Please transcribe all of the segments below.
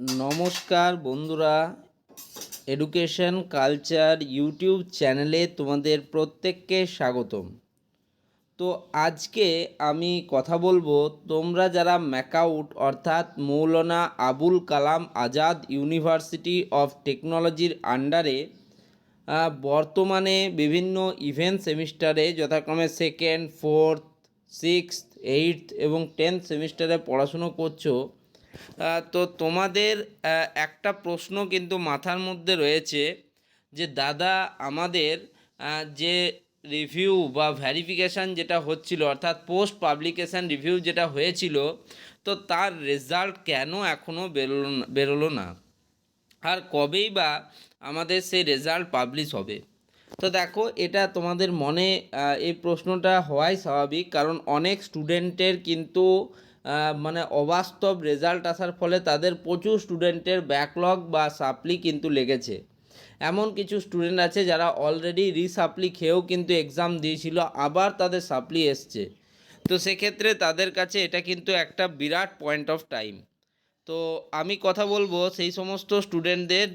নমস্কার বন্ধুরা, education culture YouTube চ্যানেলে তোমাদের প্রত্যেককে স্বাগতম। তো আজকে আমি কথা বলবো, তোমরা যারা ম্যাকাউট অর্থাৎ মৌলানা আবুল কালাম আজাদ ইউনিভার্সিটি অফ টেকনোলজির আন্ডারে বর্তমানে বিভিন্ন ইভেন্ট সেমিস্টারে যথাক্রমে সেকেন্ড, ফোর্থ, সিক্সথ, এইটথ এবং 10th সেমিস্টারে পড়াশুনো করছো, তো তোমাদের একটা প্রশ্ন কিন্তু মাথার মধ্যে রয়েছে যে দাদা, আমাদের যে রিভিউ বা ভ্যারিফিকেশান যেটা হচ্ছিল, অর্থাৎ পোস্ট পাবলিকেশান রিভিউ যেটা হয়েছিল, তো তার রেজাল্ট কেন এখনও বেরোলো না, আর কবেই বা আমাদের সেই রেজাল্ট পাবলিশ হবে। তো দেখো, এটা তোমাদের মনে এই প্রশ্নটা হওয়াই স্বাভাবিক, কারণ অনেক স্টুডেন্টের কিন্তু মানে অবাস্তব রেজাল্ট আসার ফলে তাদের প্রচুর স্টুডেন্টের ব্যাকলগ বা সাপ্লি কিন্তু লেগেছে। এমন কিছু স্টুডেন্ট আছে যারা অলরেডি রিসাপ্লি খেয়েও কিন্তু এক্সাম দিয়েছিল, আবার তাদের সাপ্লি এসছে। তো সেক্ষেত্রে তাদের কাছে এটা কিন্তু একটা বিরাট পয়েন্ট অফ টাইম। তো আমি কথা বলবো সেই সমস্ত স্টুডেন্টদের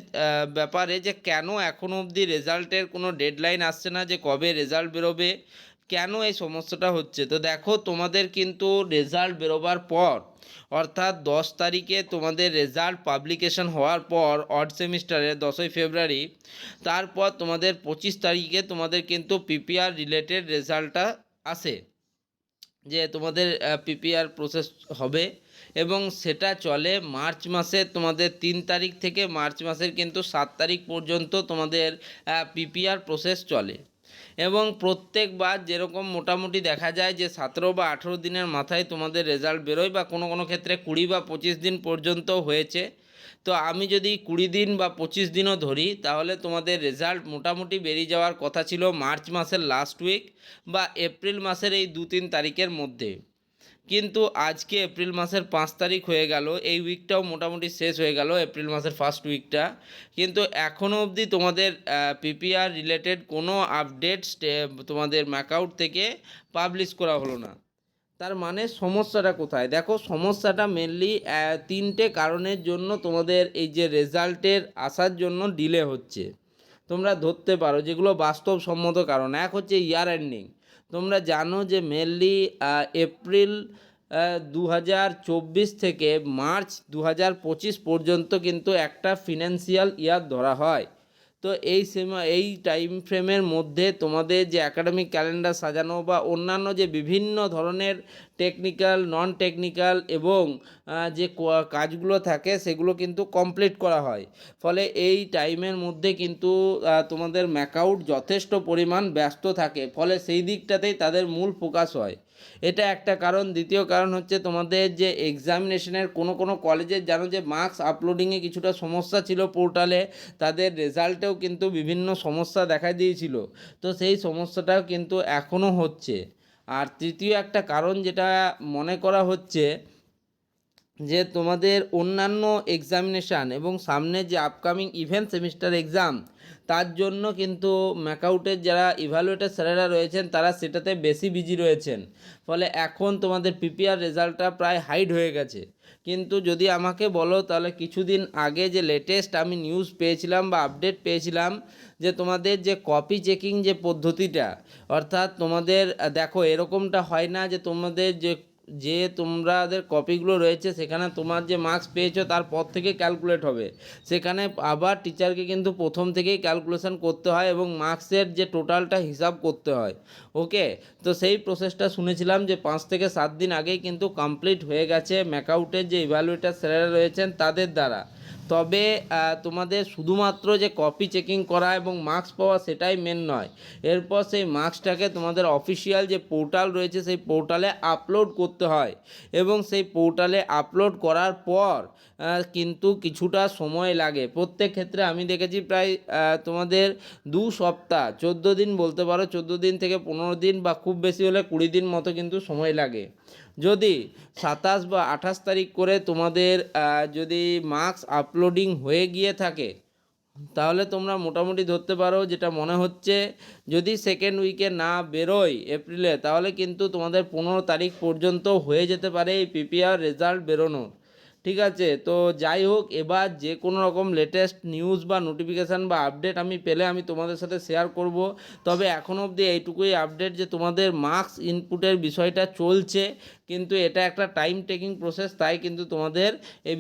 ব্যাপারে, যে কেন এখনও অবধি রেজাল্টের কোনো ডেডলাইন আসছে না, যে কবে রেজাল্ট বেরোবে, কেন এই সমস্যাটা হচ্ছে। তো দেখো, তোমাদের কিন্তু রেজাল্ট বেরোবার পর, অর্থাৎ 10 তারিখে তোমাদের রেজাল্ট পাবলিকেশন হওয়ার পর অড সেমিস্টারে 10ই ফেব্রুয়ারি, তারপর তোমাদের 25 তারিখে তোমাদের কিন্তু পিপিআর রিলেটেড রেজাল্টটা আসে, যে তোমাদের পিপিআর প্রসেস হবে, এবং সেটা চলে মার্চ মাসের তোমাদের 3 তারিখ থেকে মার্চ মাসের কিন্তু 7 তারিখ পর্যন্ত তোমাদের পিপিআর প্রসেস চলে। এবং প্রত্যেকবার যেরকম মোটামুটি দেখা যায় যে 17 বা 18 দিনের মাথায় তোমাদের রেজাল্ট বেরোয়, বা কোনো কোনো ক্ষেত্রে 20 বা 25 দিন পর্যন্ত হয়েছে। তো আমি যদি 20 দিন বা 25 দিনও ধরি, তাহলে তোমাদের রেজাল্ট মোটামুটি বেরিয়ে যাওয়ার কথা ছিল মার্চ মাসের লাস্ট উইক বা এপ্রিল মাসের এই 2-3 তারিখের মধ্যে। কিন্তু আজকে এপ্রিল মাসের 5 তারিখ হয়ে গেল, এই উইকটাও মোটামুটি শেষ হয়ে গেল, এপ্রিল মাসের ফার্স্ট উইকটা, কিন্তু এখনও অবধি তোমাদের পিপিআর রিলেটেড কোনো আপডেট তোমাদের ম্যাকআউট থেকে পাবলিশ করা হলো না। তার মানে সমস্যাটা কোথায়? দেখো, সমস্যাটা মেনলি 3টে কারণের জন্য তোমাদের এই যে রেজাল্টের আসার জন্য ডিলে হচ্ছে, তোমরা ধরতে পারো, যেগুলো বাস্তবসম্মত কারণ। এক হচ্ছে ইয়ার এন্ডিং। তোমরা জানো যে মেনলি এপ্রিল 2024 থেকে মার্চ 2025 পর্যন্ত কিন্তু একটা ফিনান্সিয়াল ইয়ার ধরা হয়। তো এই টাইম ফ্রেমের মধ্যে তোমাদের যে একাডেমিক ক্যালেন্ডার সাজানো বা অন্যান্য যে বিভিন্ন ধরনের টেকনিক্যাল, নন টেকনিক্যাল এবং যে কাজগুলো থাকে সেগুলো কিন্তু কমপ্লিট করা হয়। ফলে এই টাইমের মধ্যে কিন্তু তোমাদের ম্যাকআউট যথেষ্ট পরিমাণ ব্যস্ত থাকে, ফলে সেই দিকটাতেই তাদের মূল ফোকাস হয়। এটা একটা কারণ। দ্বিতীয় কারণ হচ্ছে তোমাদের যে এক্সামিনেশনের কোনো কোনো কলেজের জানো যে মার্কস আপলোডিংয়ে কিছুটা সমস্যা ছিল পোর্টালে, তাদের রেজাল্টেও কিন্তু বিভিন্ন সমস্যা দেখা দিয়েছিল। তো সেই সমস্যাটাও কিন্তু এখনও হচ্ছে। আর তৃতীয় একটা কারণ যেটা মনে করা হচ্ছে, যে তোমাদের অন্যান্য এক্সামিনেশান এবং সামনে যে আপকামিং ইভেন্ট সেমিস্টার এক্সাম, তার জন্য কিন্তু ম্যাকআউটের যারা ইভ্যালুয়েটর স্যারেরা রয়েছেন তারা সেটাতে বেশি বিজি রয়েছেন। ফলে এখন তোমাদের পিপিআর রেজাল্টটা প্রায় হাইড হয়ে গেছে। কিন্তু যদি আমাকে বলো, তাহলে কিছুদিন আগে যে লেটেস্ট আমি নিউজ পেয়েছিলাম বা আপডেট পেয়েছিলাম, যে তোমাদের যে কপি চেকিং যে পদ্ধতিটা, অর্থাৎ তোমাদের দেখো, এরকমটা হয় না যে তোমাদের তোমাদের কপিগুলো রয়েছে সেখানে তোমার যে মার্কস পেয়েছো তারপর থেকে ক্যালকুলেট হবে। সেখানে আবার টিচারকে কিন্তু প্রথম থেকেই ক্যালকুলেশন করতে হয় এবং মার্কসের যে টোটালটা হিসাব করতে হয়। ওকে, তো সেই প্রসেসটা শুনেছিলাম যে 5 থেকে 7 দিন আগেই কিন্তু কমপ্লিট হয়ে গেছে ম্যাকআউটের যে ইভ্যালুয়েটর স্যারেরা রয়েছেন তাদের দ্বারা। তবে তোমাদের শুধুমাত্র যে কপি চেকিং করা এবং মার্কস পাওয়া সেটাই মেন নয়। এরপর সেই মার্কসটাকে তোমাদের অফিসিয়াল যে পোর্টাল রয়েছে সেই পোর্টালে আপলোড করতে হয়, এবং সেই পোর্টালে আপলোড করার পর কিন্তু কিছুটা সময় লাগে। প্রত্যেক ক্ষেত্রে আমি দেখেছি প্রায় তোমাদের 2 সপ্তাহ, 14 দিন বলতে পারো, 14 দিন থেকে 15 দিন বা খুব বেশি হলে 20 দিন মতো কিন্তু সময় লাগে। যদি 27 বা 28 তারিখ করে তোমাদের যদি মার্কস আপলোডিং হয়ে গিয়ে থাকে, তাহলে তোমরা মোটামুটি ধরতে পারো, যেটা মনে হচ্ছে, যদি সেকেন্ড উইকে না বেরোয় এপ্রিলে, তাহলে কিন্তু তোমাদের 15 তারিখ পর্যন্ত হয়ে যেতে পারে এই পিপিআর রেজাল্ট বেরোনো। ঠিক আছে, তো যাই হোক, এবার যে কোনো রকম লেটেস্ট নিউজ বা নোটিফিকেশান বা আপডেট আমি পেলে আমি তোমাদের সাথে শেয়ার করব। তবে এখনও অবধি এইটুকুই আপডেট যে তোমাদের মার্কস ইনপুটের বিষয়টা চলছে, কিন্তু এটা একটা টাইম টেকিং প্রসেস, তাই কিন্তু তোমাদের এই